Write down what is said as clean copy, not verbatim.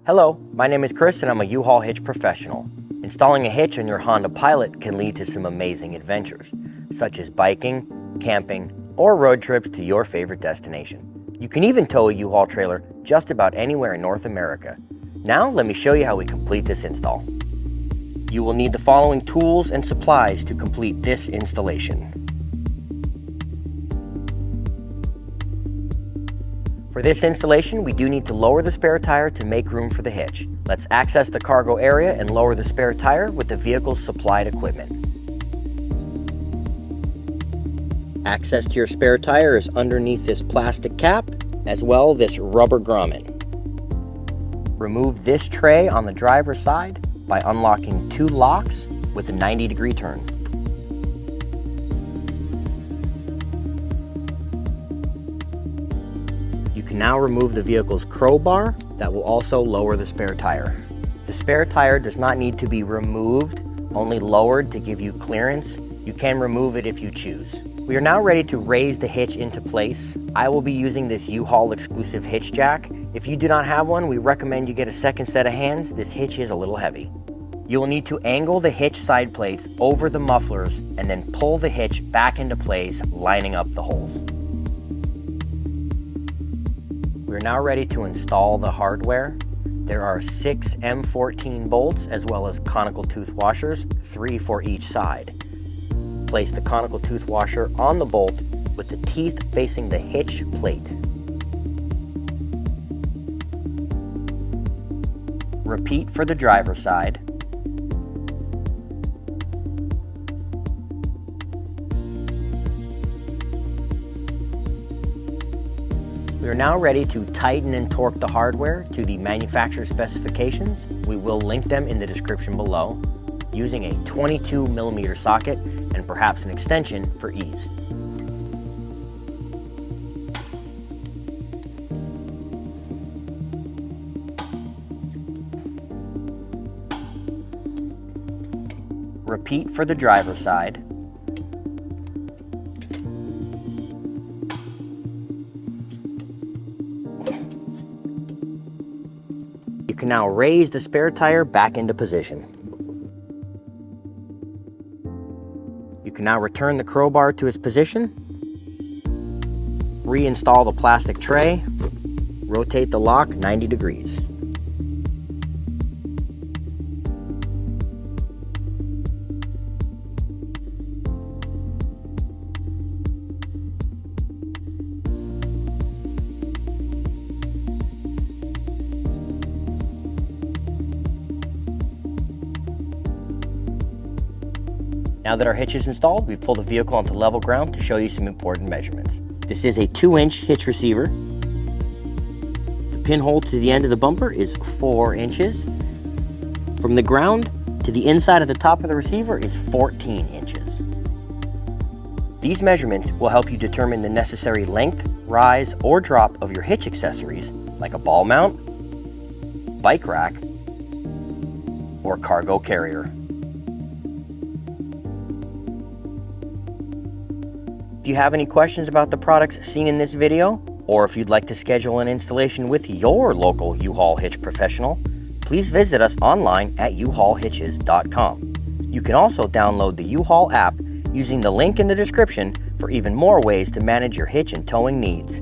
Hello, my name is Chris and I'm a U-Haul hitch professional. Installing a hitch on your Honda Pilot can lead to some amazing adventures, such as biking, camping, or road trips to your favorite destination. You can even tow a U-Haul trailer just about anywhere in North America. Now let me show you how we complete this install. You will need the following tools and supplies to complete this installation. For this installation, we do need to lower the spare tire to make room for the hitch. Let's access the cargo area and lower the spare tire with the vehicle's supplied equipment. Access to your spare tire is underneath this plastic cap, as well as this rubber grommet. Remove this tray on the driver's side by unlocking 2 locks with a 90-degree turn. You can now remove the vehicle's crowbar that will also lower the spare tire. The spare tire does not need to be removed, only lowered to give you clearance. You can remove it if you choose. We are now ready to raise the hitch into place. I will be using this U-Haul exclusive hitch jack. If you do not have one, we recommend you get a second set of hands. This hitch is a little heavy. You will need to angle the hitch side plates over the mufflers and then pull the hitch back into place, lining up the holes. We're now ready to install the hardware. There are 6 M14 bolts as well as conical tooth washers, 3 for each side. Place the conical tooth washer on the bolt with the teeth facing the hitch plate. Repeat for the driver's side. We are now ready to tighten and torque the hardware to the manufacturer's specifications. We will link them in the description below, using a 22mm socket and perhaps an extension for ease. Repeat for the driver's side. You can now raise the spare tire back into position. You can now return the crowbar to its position. Reinstall the plastic tray. Rotate the lock 90 degrees. Now that our hitch is installed, we've pulled the vehicle onto level ground to show you some important measurements. This is a 2-inch hitch receiver. The pinhole to the end of the bumper is 4 inches. From the ground to the inside of the top of the receiver is 14 inches. These measurements will help you determine the necessary length, rise, or drop of your hitch accessories, like a ball mount, bike rack, or cargo carrier. If you have any questions about the products seen in this video, or if you'd like to schedule an installation with your local U-Haul hitch professional, please visit us online at uhaulhitches.com. You can also download the U-Haul app using the link in the description for even more ways to manage your hitch and towing needs.